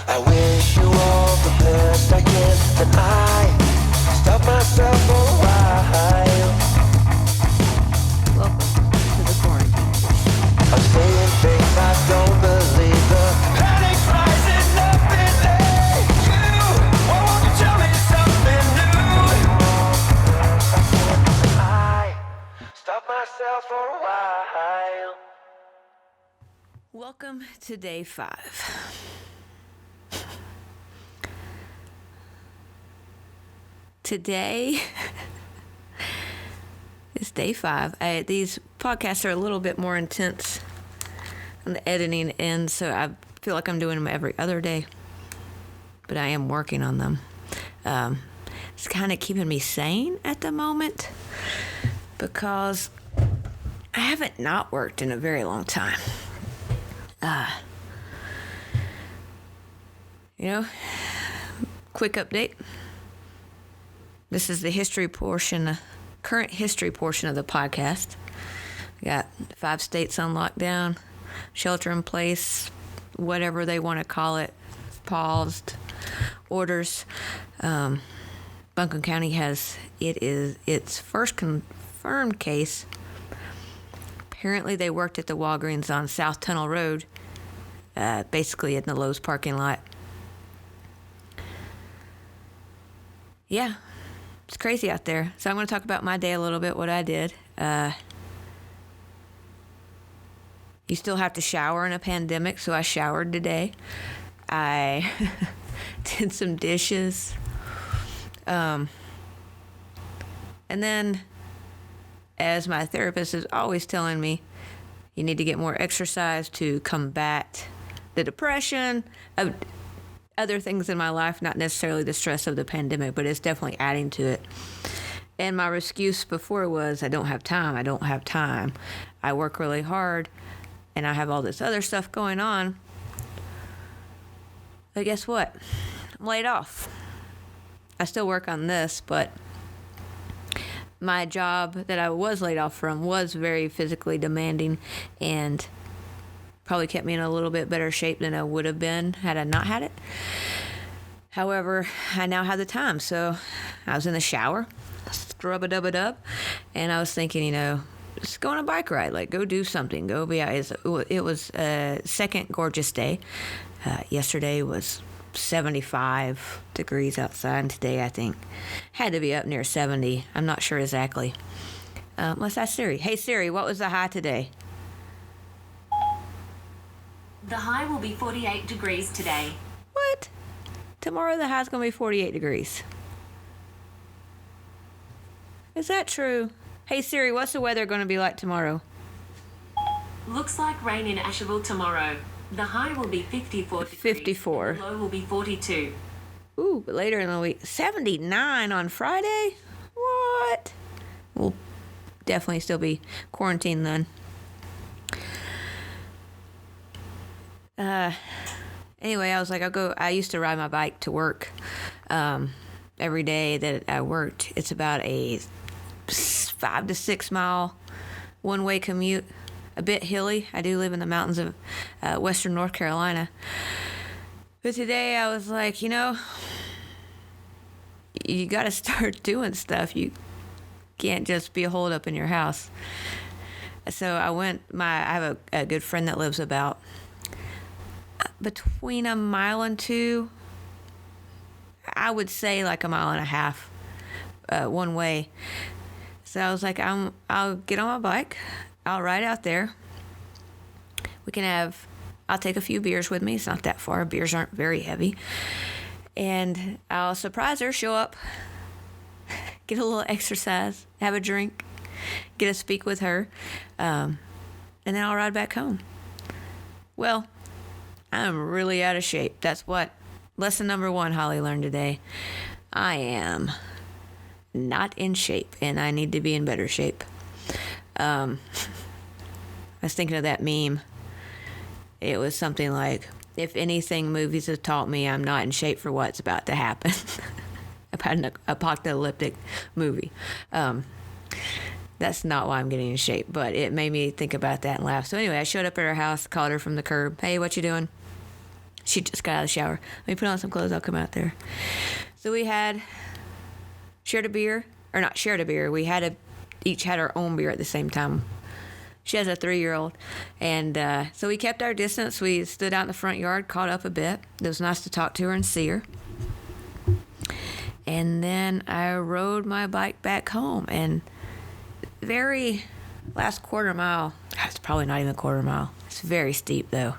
I wish you all the best I can, and I stop myself for a while. Welcome to the quarantine. I'm saying things I don't believe. The panic's rising up in you. Why won't you tell me something new? I stop myself for a while. Welcome to day 5. Today is day 5. These podcasts are a little bit more intense on the editing end, so I feel like I'm doing them every other day, but I am working on them. It's kind of keeping me sane at the moment because I haven't not worked in a very long time. Quick update. This is the current history portion of the podcast. We got 5 states on lockdown, shelter in place, whatever they want to call it, paused, orders. Buncombe County has its first confirmed case. Apparently they worked at the Walgreens on South Tunnel Road, basically in the Lowe's parking lot. Yeah, it's crazy out there. So I'm going to talk about my day a little bit, what I did. You still have to shower in a pandemic, so I showered today. I did some dishes. And then, as my therapist is always telling me, you need to get more exercise to combat the depression, other things in my life, not necessarily the stress of the pandemic, but it's definitely adding to it. And my excuse before was, I don't have time. I work really hard, and I have all this other stuff going on. But guess what? I'm laid off. I still work on this, but my job that I was laid off from was very physically demanding and probably kept me in a little bit better shape than I would have been had I not had it. However, I now have the time, so I was in the shower, scrub-a-dub-a-dub, and I was thinking, just go on a bike ride, go do something, go be out. It was a second gorgeous day. Yesterday was 75 degrees outside, and today I think had to be up near 70. I'm not sure exactly. Let's ask Siri. Hey Siri, what was the high today? The high will be 48 degrees today. What? Tomorrow the high's going to be 48 degrees. Is that true? Hey Siri, what's the weather going to be like tomorrow? Looks like rain in Asheville tomorrow. The high will be 54 degrees. 54. And the low will be 42. Ooh, but later in the week, 79 on Friday? What? We'll definitely still be quarantined then. Anyway, I was like, I used to ride my bike to work every day that I worked. It's about a 5 to 6 mile one-way commute, a bit hilly. I do live in the mountains of western North Carolina. But today I was like, you got to start doing stuff. You can't just be holed up in your house. So I have a good friend that lives about between a mile and 2, I would say like a mile and a half one way. So I was like, I'll get on my bike, I'll ride out there. I'll take a few beers with me. It's not that far. Beers aren't very heavy. And I'll surprise her, show up, get a little exercise, have a drink, get to speak with her, and then I'll ride back home. Well, I'm really out of shape. That's what lesson number 1 Holly learned today. I am not in shape, and I need to be in better shape. I was thinking of that meme. It was something like, if anything movies have taught me, I'm not in shape for what's about to happen. About an apocalyptic movie. That's not why I'm getting in shape, but it made me think about that and laugh. So anyway, I showed up at her house, called her from the curb. Hey, what you doing? She just got out of the shower. Let me put on some clothes. I'll come out there. So we shared a beer, or not shared a beer. We each had our own beer at the same time. She has a 3-year-old. And so we kept our distance. We stood out in the front yard, caught up a bit. It was nice to talk to her and see her. And then I rode my bike back home. And very last quarter mile, it's probably not even a quarter mile. It's very steep, though.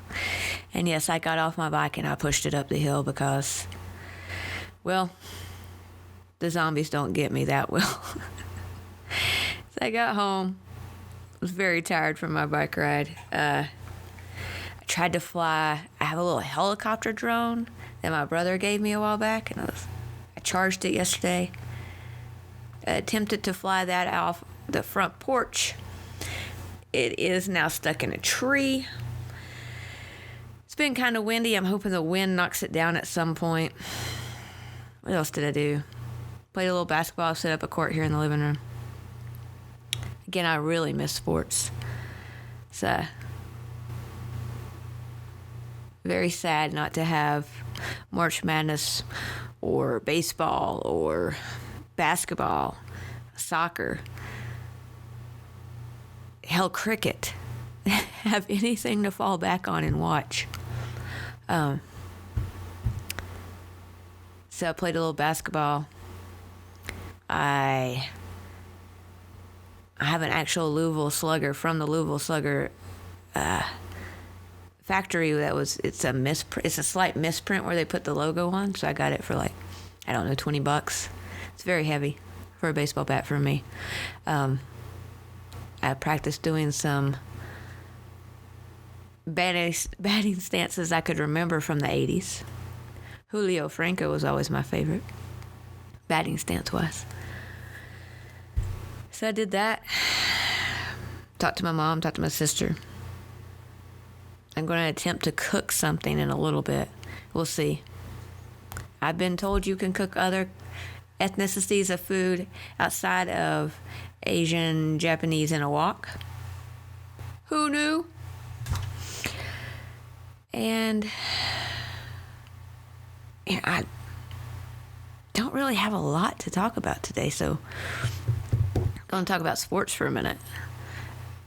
And yes, I got off my bike and I pushed it up the hill because, well, the zombies don't get me that well. So I got home. Was very tired from my bike ride. I tried to fly. I have a little helicopter drone that my brother gave me a while back, and I charged it yesterday. I attempted to fly that off the front porch. It is now stuck in a tree. It's been kind of windy. I'm hoping the wind knocks it down at some point. What else did I do? Played a little basketball, set up a court here in the living room. Again, I really miss sports. It's very sad not to have March Madness or baseball or basketball, soccer, hell, cricket, have anything to fall back on and watch. So I played a little basketball. I have an actual Louisville Slugger from the Louisville Slugger factory. It's a slight misprint where they put the logo on. So I got it for like, I don't know, $20. It's very heavy for a baseball bat for me. I practiced doing some batting stances I could remember from the 80s. Julio Franco was always my favorite, batting stance-wise. So I did that. Talked to my mom, talked to my sister. I'm going to attempt to cook something in a little bit. We'll see. I've been told you can cook other ethnicities of food outside of Asian, Japanese, and a wok. Who knew? And I don't really have a lot to talk about today, so I'm going to talk about sports for a minute.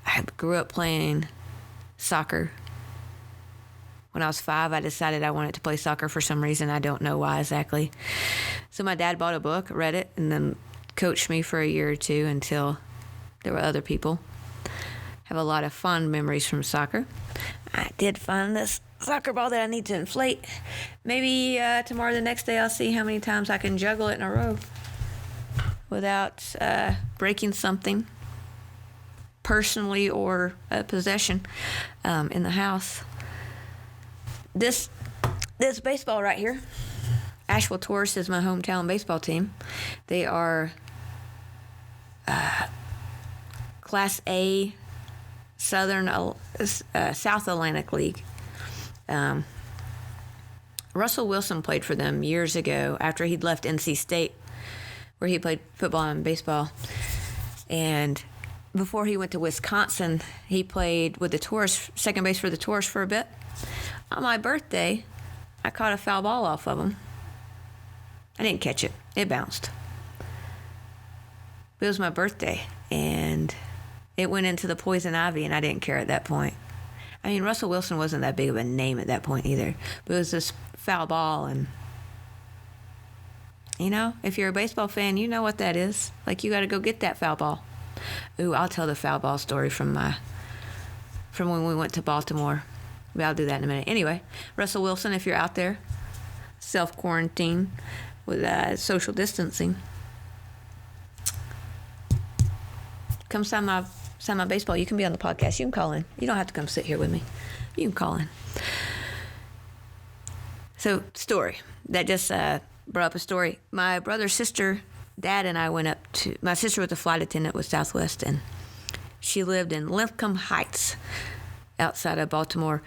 I grew up playing soccer. When I was 5, I decided I wanted to play soccer for some reason. I don't know why exactly. So my dad bought a book, read it, and then coached me for a year or two until there were other people. Have a lot of fond memories from soccer. I did find this soccer ball that I need to inflate. Maybe tomorrow, the next day, I'll see how many times I can juggle it in a row without breaking something personally or a possession in the house. This baseball right here, Asheville Taurus is my hometown baseball team. They are Class A South Atlantic League. Russell Wilson played for them years ago after he'd left NC State, where he played football and baseball. And before he went to Wisconsin, he played with the Taurus, second base for the Taurus for a bit. On my birthday, I caught a foul ball off of him. I didn't catch it. It bounced. But it was my birthday, and it went into the poison ivy, and I didn't care at that point. I mean, Russell Wilson wasn't that big of a name at that point either. But it was this foul ball, and, you know, if you're a baseball fan, you know what that is. Like, you got to go get that foul ball. Ooh, I'll tell the foul ball story from when we went to Baltimore. But I'll do that in a minute. Anyway, Russell Wilson, if you're out there, self-quarantine with social distancing, come sign my baseball. You can be on the podcast. You can call in. You don't have to come sit here with me. You can call in. So, story. That just brought up a story. My brother, sister, dad, and I went up to... My sister was a flight attendant with Southwest, and she lived in Lincoln Heights, outside of Baltimore.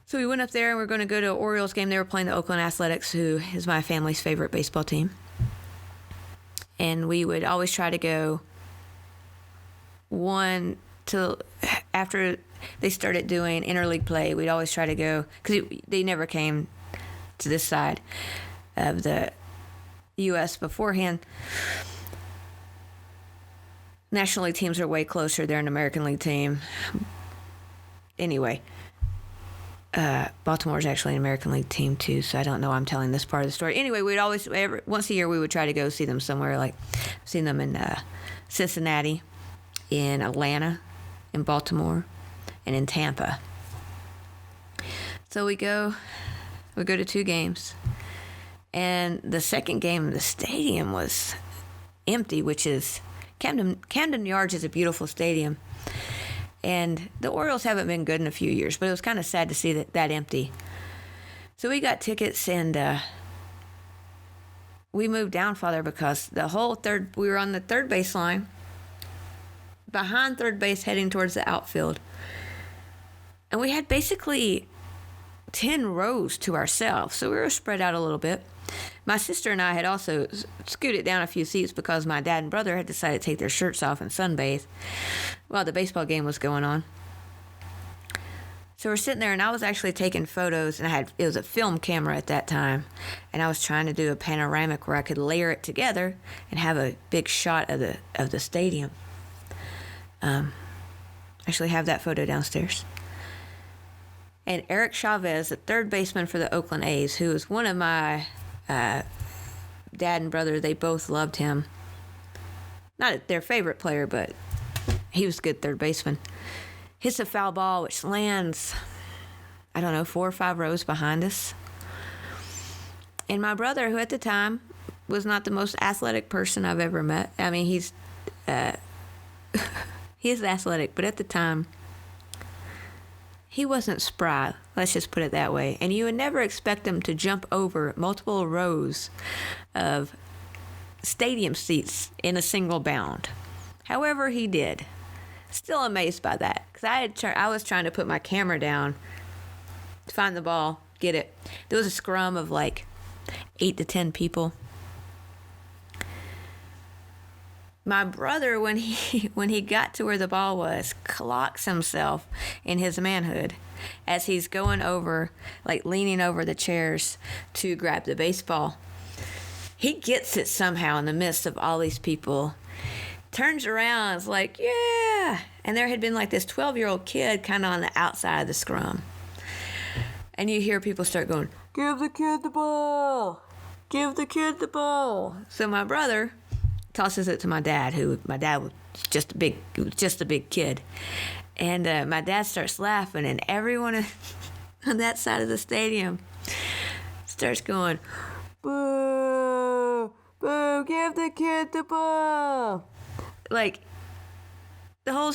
So we went up there, and we were going to go to an Orioles game. They were playing the Oakland Athletics, who is my family's favorite baseball team. And we would always try to go after they started doing interleague play, we'd always try to go, because they never came to this side of the U.S. beforehand. National League teams are way closer. They're an American League team. Anyway, Baltimore's actually an American League team too, so I don't know why I'm telling this part of the story. Anyway, we'd always, once a year, we would try to go see them somewhere. Like, seen them in Cincinnati, in Atlanta, in Baltimore, and in Tampa. So we go to 2 games. And the second game, the stadium was empty, which is Camden Yards is a beautiful stadium. And the Orioles haven't been good in a few years, but it was kind of sad to see that empty. So we got tickets, and we moved down farther because we were on the third baseline, behind third base, heading towards the outfield. And we had basically 10 rows to ourselves, so we were spread out a little bit. My sister and I had also scooted down a few seats because my dad and brother had decided to take their shirts off and sunbathe while the baseball game was going on. So we're sitting there, and I was actually taking photos, and it was a film camera at that time, and I was trying to do a panoramic where I could layer it together and have a big shot of the stadium. Actually have that photo downstairs. And Eric Chavez, the third baseman for the Oakland A's, who was one of my dad and brother, they both loved him. Not their favorite player, but he was a good third baseman. Hits a foul ball, which lands, 4 or 5 rows behind us. And my brother, who at the time was not the most athletic person I've ever met. I mean, he's athletic, but at the time, he wasn't spry, let's just put it that way. And you would never expect him to jump over multiple rows of stadium seats in a single bound. However, he did. Still amazed by that, because I was trying to put my camera down, find the ball, get it. There was a scrum of like 8 to 10 people. My brother, when he got to where the ball was, clocks himself in his manhood as he's going over, like leaning over the chairs to grab the baseball. He gets it somehow in the midst of all these people, turns around, is like, yeah! And there had been like this 12-year-old kid kind of on the outside of the scrum. And you hear people start going, give the kid the ball! Give the kid the ball! So my brother tosses it to my dad, my dad was just a big kid. And my dad starts laughing, and everyone on that side of the stadium starts going, boo, boo, give the kid the ball. Like, the whole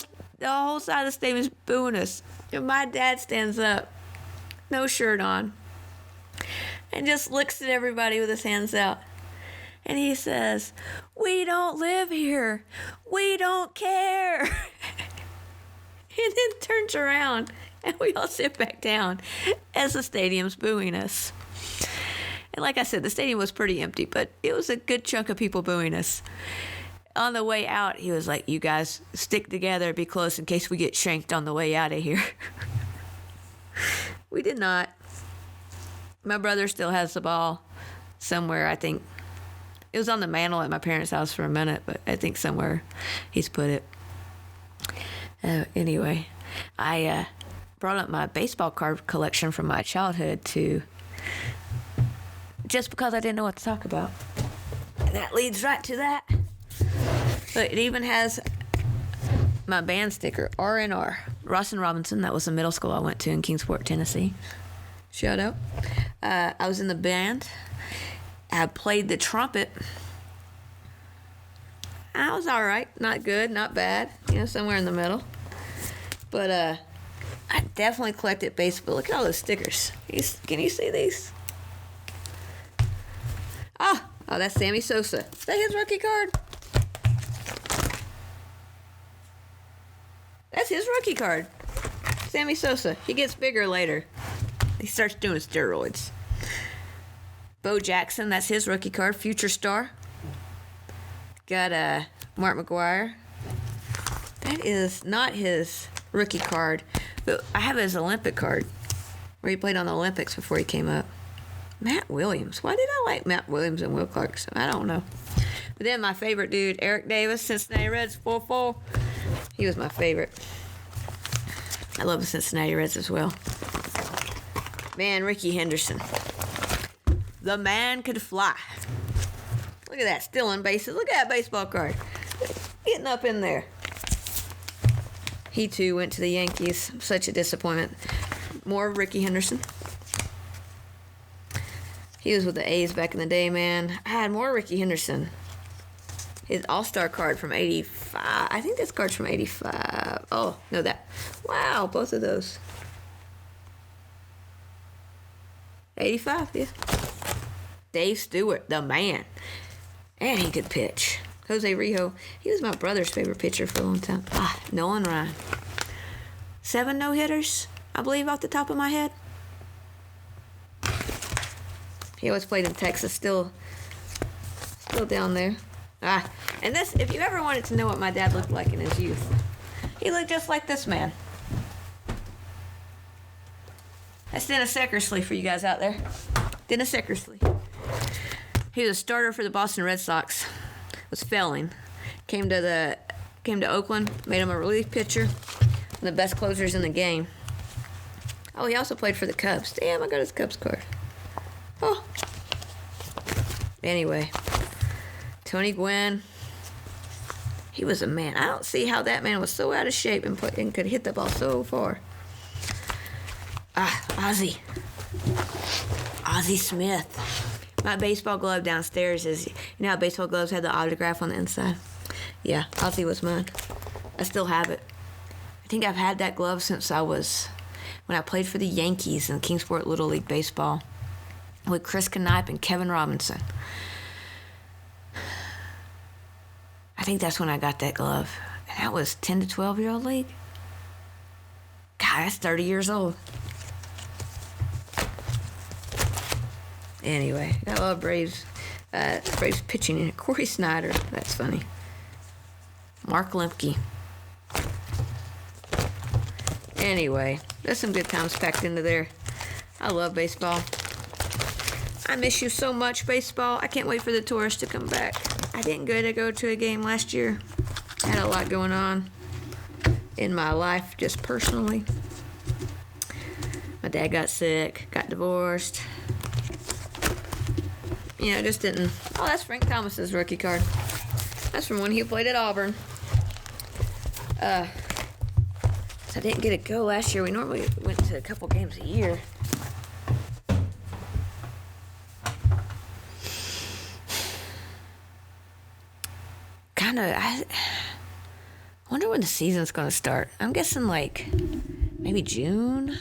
side of the stadium is booing us. And my dad stands up, no shirt on, and just looks at everybody with his hands out. And he says, we don't live here. We don't care. And then turns around, and we all sit back down as the stadium's booing us. And like I said, the stadium was pretty empty, but it was a good chunk of people booing us. On the way out, he was like, you guys stick together, be close in case we get shanked on the way out of here. We did not. My brother still has the ball somewhere, I think. It was on the mantle at my parents' house for a minute, but I think somewhere he's put it. Anyway, I brought up my baseball card collection from my childhood just because I didn't know what to talk about. And that leads right to that. But it even has my band sticker, RNR, Ross and Robinson. That was the middle school I went to in Kingsport, Tennessee. Shout out. I was in the band. I played the trumpet. I was all right. Not good, not bad. Somewhere in the middle. But I definitely collected baseball. Look at all those stickers. Can you see these? Oh, that's Sammy Sosa. Is that his rookie card? That's his rookie card. Sammy Sosa. He gets bigger later. He starts doing steroids. Bo Jackson, that's his rookie card. Future star. Got Mark McGwire. That is not his rookie card, But I have his Olympic card where he played on the Olympics before he came up. Matt Williams. Why did I like Matt Williams and Will Clarkson? I don't know. But then my favorite dude, Eric Davis, Cincinnati Reds, 4-4. He was my favorite. I love the Cincinnati Reds as well. Man, Ricky Henderson. The man could fly. Look at that, stealing bases. Look at that baseball card. Getting up in there. He too went to the Yankees. Such a disappointment. More Ricky Henderson. He was with the A's back in the day, man. I had more Ricky Henderson. His All-Star card from 85. I think this card's from 85. Oh, no, that. Wow, both of those. 85, yeah. Dave Stewart, the man. And he could pitch. Jose Rijo, he was my brother's favorite pitcher for a long time. Nolan Ryan. 7 no-hitters, I believe, off the top of my head. He always played in Texas, still down there. And this, if you ever wanted to know what my dad looked like in his youth, he looked just like this man. That's Dennis Eckersley for you guys out there. Dennis Eckersley. He was a starter for the Boston Red Sox. Was failing. Came to Oakland, made him a relief pitcher. One of the best closers in the game. Oh, he also played for the Cubs. Damn, I got his Cubs card. Oh. Anyway, Tony Gwynn. He was a man. I don't see how that man was so out of shape and could hit the ball so far. Ozzie Smith. My baseball glove downstairs is, you know how baseball gloves had the autograph on the inside? Yeah, Ozzie was mine. I still have it. I think I've had that glove since when I played for the Yankees in Kingsport Little League Baseball with Chris Knipe and Kevin Robinson. I think that's when I got that glove. And that was 10 to 12-year-old league. God, that's 30 years old. Anyway, I love Braves pitching. And Corey Snyder, that's funny. Mark Lemke. Anyway, there's some good times packed into there. I love baseball. I miss you so much, baseball. I can't wait for the tourists to come back. I didn't go to a game last year. I had a lot going on in my life, just personally. My dad got sick, got divorced. You know, just didn't. Oh, that's Frank Thomas's rookie card. That's from when he played at Auburn. So I didn't get to go last year. We normally went to a couple games a year. I wonder when the season's going to start. I'm guessing maybe June.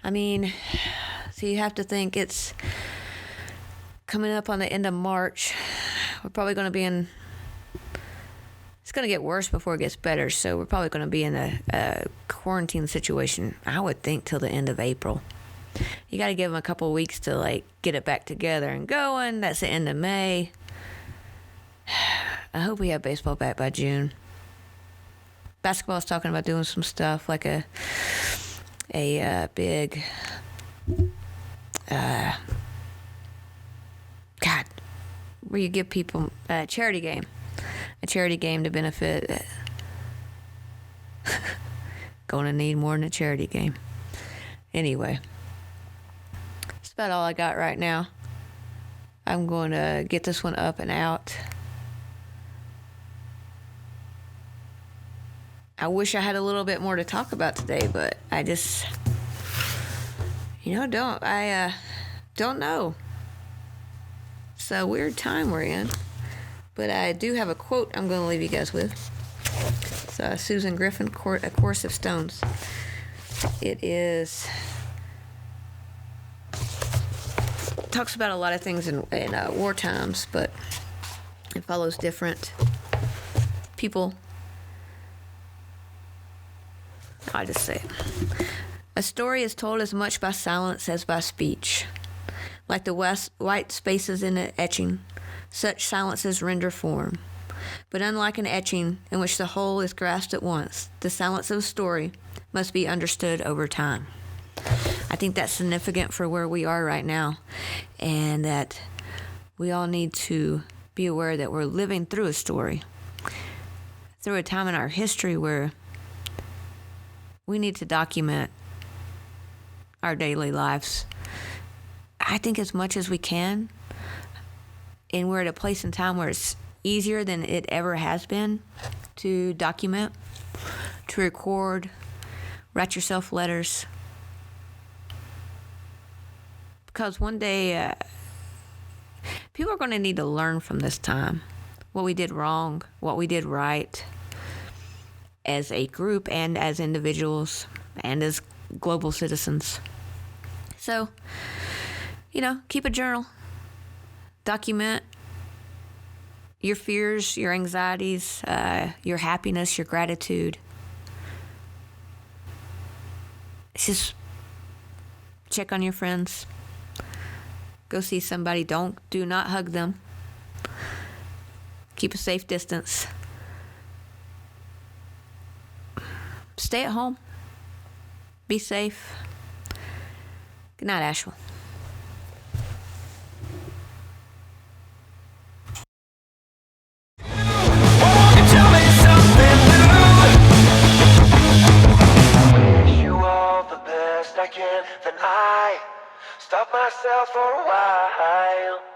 I mean, so you have to think it's coming up on the end of March. We're probably going to be it's going to get worse before it gets better. So we're probably going to be in a quarantine situation, I would think, till the end of April. You got to give them a couple of weeks to get it back together and going. That's the end of May. I hope we have baseball back by June. Basketball's talking about doing some stuff like a big where you give people a charity game to benefit. Going to need more than a charity game. Anyway, that's about all I got right now. I'm going to get this one up and out. I wish I had a little bit more to talk about today, but I just, don't know. It's a weird time we're in, but I do have a quote I'm going to leave you guys with. It's Susan Griffin, A Chorus of Stones. It talks about a lot of things in war times, but it follows different people. I just say it. A story is told as much by silence as by speech. Like the white spaces in an etching, such silences render form. But unlike an etching in which the whole is grasped at once, the silence of a story must be understood over time. I think that's significant for where we are right now, and that we all need to be aware that we're living through a story, through a time in our history where we need to document our daily lives. I think as much as we can, and we're at a place in time where it's easier than it ever has been to document, to record, write yourself letters. Because one day, people are going to need to learn from this time what we did wrong, what we did right, as a group and as individuals and as global citizens. So, keep a journal. Document your fears, your anxieties, your happiness, your gratitude. Just check on your friends. Go see somebody. Do not hug them. Keep a safe distance. Stay at home. Be safe. Good night, Asheville. Won't you tell me something new? Wish you all the best I can, then I stop myself for a while.